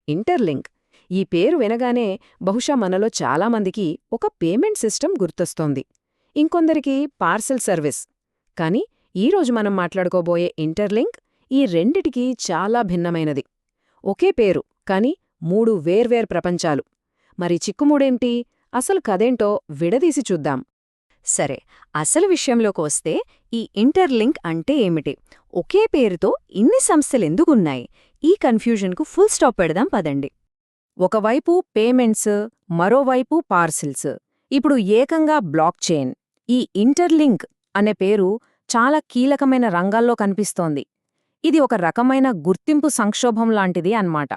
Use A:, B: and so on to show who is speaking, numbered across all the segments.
A: Interlink. ఈ పేరు వినగానే బహుశా మనలో చాలామందికి ఒక పేమెంట్ సిస్టమ్ గుర్తొస్తోంది. ఇంకొందరికి పార్సెల్ సర్వీస్. కాని ఈరోజు మనం మాట్లాడుకోబోయే ఇంటర్లింక్ ఈ రెండిటికీ చాలా భిన్నమైనది. ఒకే పేరు, కాని మూడు వేర్వేరు ప్రపంచాలు. మరి చిక్కుముడేంటి? అసలు కథేంటో విడదీసి చూద్దాం.
B: సరే, అసలు విషయంలోకొస్తే ఈ ఇంటర్లింక్ అంటే ఏమిటి? ఒకే పేరుతో ఇన్ని సంస్థలెందుకున్నాయి? ఈ కన్ఫ్యూజన్కు ఫుల్ స్టాప్ పెడదాం పదండి.
A: ఒకవైపు పేమెంట్స్, మరోవైపు పార్సిల్స్, ఇప్పుడు ఏకంగా బ్లాక్ చైన్. ఈ ఇంటర్లింక్ అనే పేరు చాలా కీలకమైన రంగాల్లో కనిపిస్తోంది. ఇది ఒక రకమైన గుర్తింపు సంక్షోభం లాంటిది అన్నమాట.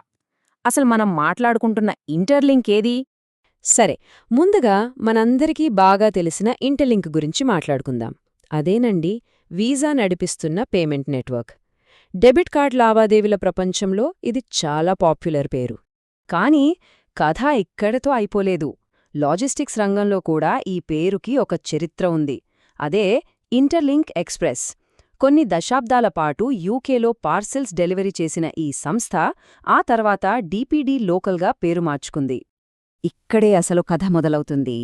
A: అసలు మనం మాట్లాడుకుంటున్న ఇంటర్లింక్ ఏది?
B: సరే, ముందుగా మనందరికీ బాగా తెలిసిన ఇంటర్లింక్ గురించి మాట్లాడుకుందాం. అదేనండి, వీసా నడిపిస్తున్న పేమెంట్ నెట్వర్క్. డెబిట్ కార్డ్ లావాదేవీల ప్రపంచంలో ఇది చాలా పాపులర్ పేరు.
A: కానీ కథ ఇక్కడితో అయిపోలేదు. లాజిస్టిక్స్ రంగంలో కూడా ఈ పేరుకి ఒక చరిత్ర ఉంది. అదే ఇంటర్లింక్ ఎక్స్‌ప్రెస్. కొన్ని దశాబ్దాల పాటు యూకేలో పార్సెల్స్ డెలివరీ చేసిన ఈ సంస్థ ఆ తర్వాత డీపీడీ లోకల్గా పేరు మార్చుకుంది. ఇక్కడే అసలు కథ మొదలవుతుంది.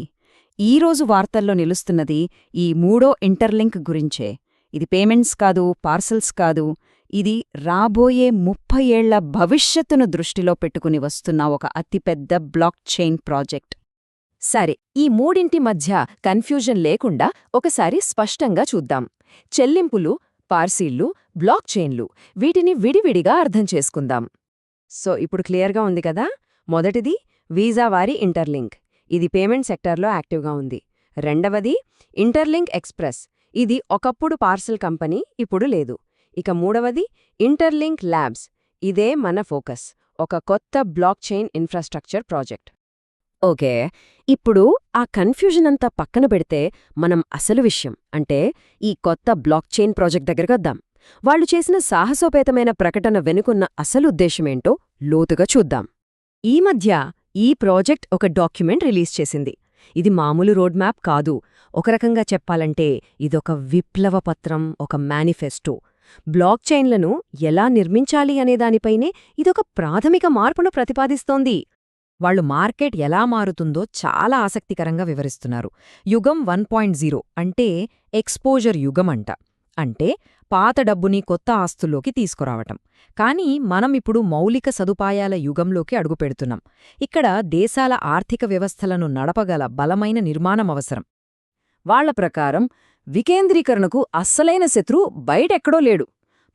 A: ఈరోజు వార్తల్లో నిలుస్తున్నది ఈ మూడో ఇంటర్లింక్ గురించే. ఇది పేమెంట్స్ కాదు, పార్సెల్స్ కాదు. ఇది రాబోయే 30 ఏళ్ల భవిష్యత్తును దృష్టిలో పెట్టుకుని వస్తున్న ఒక అతిపెద్ద బ్లాక్ చైన్ ప్రాజెక్ట్. సరే, ఈ మూడింటి మధ్య కన్ఫ్యూజన్ లేకుండా ఒకసారి స్పష్టంగా చూద్దాం. చెల్లింపులు, పార్సిళ్లు, బ్లాక్ చైన్లు, వీటిని విడివిడిగా అర్థం చేసుకుందాం. సో ఇప్పుడు క్లియర్గా ఉంది కదా? మొదటిది వీసా వారి ఇంటర్లింక్. ఇది పేమెంట్ సెక్టార్లో యాక్టివ్గా ఉంది. రెండవది ఇంటర్లింక్ ఎక్స్‌ప్రెస్. ఇది ఒకప్పుడు పార్సెల్ కంపెనీ, ఇప్పుడు లేదు. ఇక మూడవది ఇంటర్లింక్ ల్యాబ్స్. ఇదే మన ఫోకస్, ఒక కొత్త block chain infrastructure project.
B: Okay, ఇప్పుడు ఆ కన్ఫ్యూజన్ అంతా పక్కన పెడితే మనం అసలు విషయం అంటే ఈ కొత్త బ్లాక్ చైన్ ప్రాజెక్ట్ దగ్గరకొద్దాం. వాళ్లు చేసిన సాహసోపేతమైన ప్రకటన వెనుకున్న అసలు ఉద్దేశమేంటో లోతుగా చూద్దాం. ఈ మధ్య ఈ ప్రాజెక్ట్ ఒక డాక్యుమెంట్ రిలీజ్ చేసింది. ఇది మామూలు రోడ్ మ్యాప్ కాదు. ఒక రకంగా చెప్పాలంటే ఇదొక విప్లవ పత్రం, ఒక మేనిఫెస్టో. బ్లాక్ చైన్లను ఎలా నిర్మించాలి అనేదానిపైనే ఇదొక ప్రాథమిక మార్పును ప్రతిపాదిస్తోంది. వాళ్లు మార్కెట్ ఎలా మారుతుందో చాలా ఆసక్తికరంగా వివరిస్తున్నారు. యుగం 1.0 అంటే ఎక్స్‌పోజర్ యుగమంట. అంటే పాత డబ్బుని కొత్త ఆస్తుల్లోకి తీసుకురావటం. కానీ మనం ఇప్పుడు మౌలిక సదుపాయాల యుగంలోకి అడుగుపెడుతున్నాం. ఇక్కడ దేశాల ఆర్థిక వ్యవస్థలను నడపగల బలమైన నిర్మాణం అవసరం. వాళ్ల ప్రకారం వికేంద్రీకరణకు అస్సలైన శత్రువు బయటెక్కడో లేడు,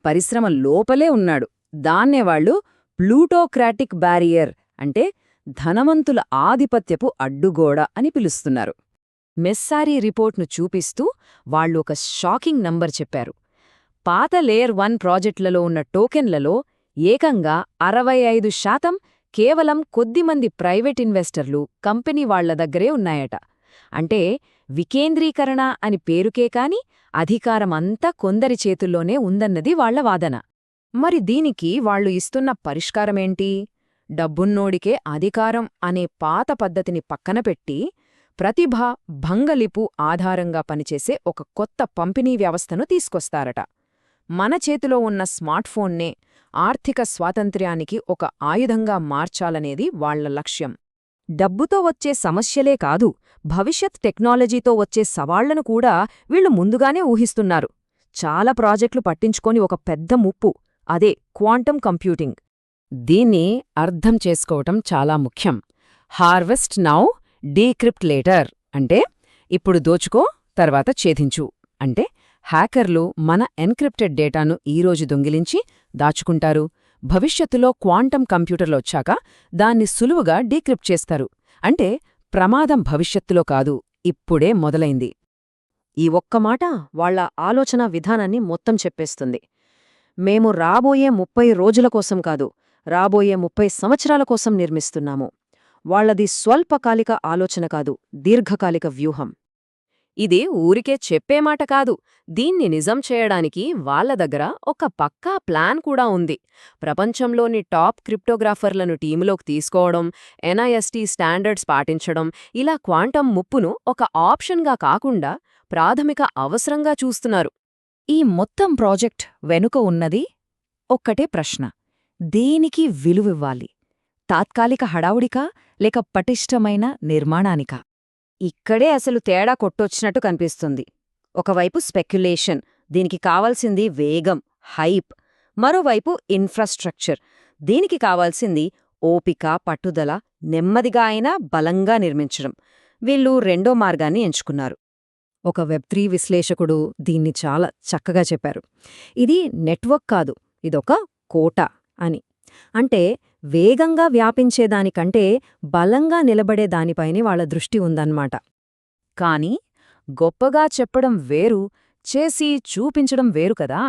B: పరిశ్రమ లోపలే ఉన్నాడు. దాన్నే వాళ్లు ప్లూటోక్రాటిక్ బ్యారియర్ అంటే ధనవంతుల ఆధిపత్యపు అడ్డుగోడ అని పిలుస్తున్నారు. మెస్సారీ రిపోర్ట్ను చూపిస్తూ వాళ్లు ఒక షాకింగ్ నంబర్ చెప్పారు. పాత లేయర్ 1 ప్రాజెక్టులలో ఉన్న టోకెన్లలో ఏకంగా 65% కేవలం కొద్దిమంది ప్రైవేట్ ఇన్వెస్టర్లు, కంపెనీ వాళ్ల దగ్గరే ఉన్నాయట. అంటే వికేంద్రీకరణ అని పేరుకే కాని అధికారమంతా కొందరి చేతుల్లోనే ఉందన్నది వాళ్ల వాదన. మరి దీనికి వాళ్లు ఇస్తున్న పరిష్కారమేంటి? డబ్బున్నోడికే అధికారం అనే పాత పద్ధతిని పక్కనపెట్టి ప్రతిభ, భంగలిపు ఆధారంగా పనిచేసే ఒక కొత్త పంపిణీ వ్యవస్థను తీసుకొస్తారట. మన చేతిలో ఉన్న స్మార్ట్ఫోన్నే ఆర్థిక స్వాతంత్ర్యానికి ఒక ఆయుధంగా మార్చాలనేది వాళ్ల లక్ష్యం. డబ్బుతో వచ్చే సమస్యలే కాదు, భవిష్యత్ టెక్నాలజీతో వచ్చే సవాళ్లను కూడా వీళ్లు ముందుగానే ఊహిస్తున్నారు. చాలా ప్రాజెక్టులు పట్టించుకొని ఒక పెద్ద ముప్పు, అదే క్వాంటమ్ కంప్యూటింగ్. దీన్ని అర్థం చేసుకోవటం చాలా ముఖ్యం. హార్వెస్ట్ నౌ, డీక్రిప్ట్ లేటర్ అంటే ఇప్పుడు దోచుకో, తర్వాత ఛేదించు. అంటే హ్యాకర్లు మన ఎన్క్రిప్టెడ్ డేటాను ఈరోజు దొంగిలించి దాచుకుంటారు. భవిష్యత్తులో క్వాంటమ్ కంప్యూటర్లొచ్చాక దాన్ని సులువుగా డీక్రిప్ట్ చేస్తారు. అంటే ప్రమాదం భవిష్యత్తులో కాదు, ఇప్పుడే మొదలైంది. ఈ ఒక్క మాట వాళ్ల ఆలోచనా విధానాన్ని మొత్తం చెప్పేస్తుంది. మేము రాబోయే 30 రోజుల కోసం కాదు, రాబోయే 30 సంవత్సరాల కోసం నిర్మిస్తున్నాము. వాళ్లది స్వల్పకాలిక ఆలోచన కాదు, దీర్ఘకాలిక వ్యూహం. ఇది ఊరికే చెప్పేమాట కాదు, దీన్ని నిజం చేయడానికి వాళ్ల దగ్గర ఒక పక్కా ప్లాన్ కూడా ఉంది. ప్రపంచంలోని టాప్ క్రిప్టోగ్రాఫర్లను టీములోకి తీసుకోవడం, NIST స్టాండర్డ్స్ పాటించడం, ఇలా క్వాంటమ్ ముప్పును ఒక ఆప్షన్గా కాకుండా ప్రాథమిక అవసరంగా చూస్తున్నారు. ఈ మొత్తం ప్రాజెక్ట్ వెనుక ఉన్నది ఒక్కటే ప్రశ్న: దేనికి విలువివ్వాలి?
A: తాత్కాలిక హడావుడికా లేక పటిష్టమైన నిర్మాణానికా? ఇక్కడే అసలు తేడా కొట్టొచ్చినట్టు కనిపిస్తుంది. ఒకవైపు స్పెక్యులేషన్, దీనికి కావాల్సింది వేగం, హైప్. మరోవైపు ఇన్ఫ్రాస్ట్రక్చర్, దీనికి కావాల్సింది ఓపిక, పట్టుదల, నెమ్మదిగా అయినా బలంగా నిర్మించడం. వీళ్ళు రెండో మార్గాన్ని ఎంచుకున్నారు.
B: ఒక వెబ్3 విశ్లేషకుడు దీన్ని చాలా చక్కగా చెప్పారు. ఇది నెట్వర్క్ కాదు, ఇదొక కోట అని. అంటే వేగంగా వ్యాపించేదానికంటే బలంగా నిలబడే దానిపైనే వాళ్ళ దృష్టి ఉందన్నమాట.
A: కానీ గొప్పగా చెప్పడం వేరు, చేసి చూపించడం వేరు కదా.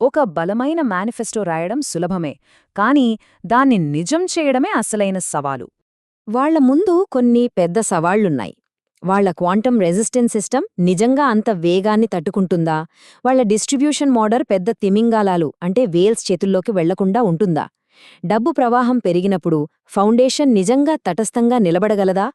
A: ఒక బలమైన మేనిఫెస్టో రాయడం సులభమే, కానీ దాన్ని నిజం చేయడమే అసలైన సవాలు.
B: వాళ్ల ముందు కొన్ని పెద్ద సవాళ్లున్నాయి. వాళ్ల క్వాంటమ్ రెసిస్టెన్స్ సిస్టమ్ నిజంగా అంత వేగాన్ని తట్టుకుంటుందా? వాళ్ల డిస్ట్రిబ్యూషన్ మోడల్ పెద్ద తిమింగాలాలు అంటే వేల్స్ చేతుల్లోకి వెళ్లకుండా ఉంటుందా? డబ్బు ప్రవాహం పెరిగినప్పుడు ఫౌండేషన్ నిజంగా తటస్థంగా నిలబడగలదా?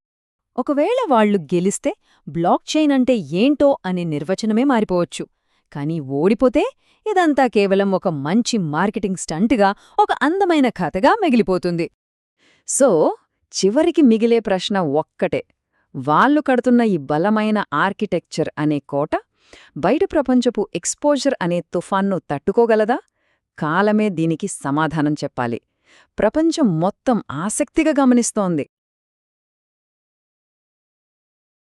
A: ఒకవేళ వాళ్లు గెలిస్తే బ్లాక్ చైన్ అంటే ఏంటో అనే నిర్వచనమే మారిపోవచ్చు. కానీ ఓడిపోతే ఇదంతా కేవలం ఒక మంచి మార్కెటింగ్ స్టంట్గా, ఒక అందమైన కథగా మిగిలిపోతుంది. సో చివరికి మిగిలే ప్రశ్న ఒక్కటే: వాళ్ళు కడుతున్న ఈ బలమైన ఆర్కిటెక్చర్ అనే కోట బయట ప్రపంచపు ఎక్స్పోజర్ అనే తుఫాన్ను తట్టుకోగలదా? కాలమే దీనికి సమాధానం చెప్పాలి. ప్రపంచం మొత్తం ఆసక్తిగా గమనిస్తోంది.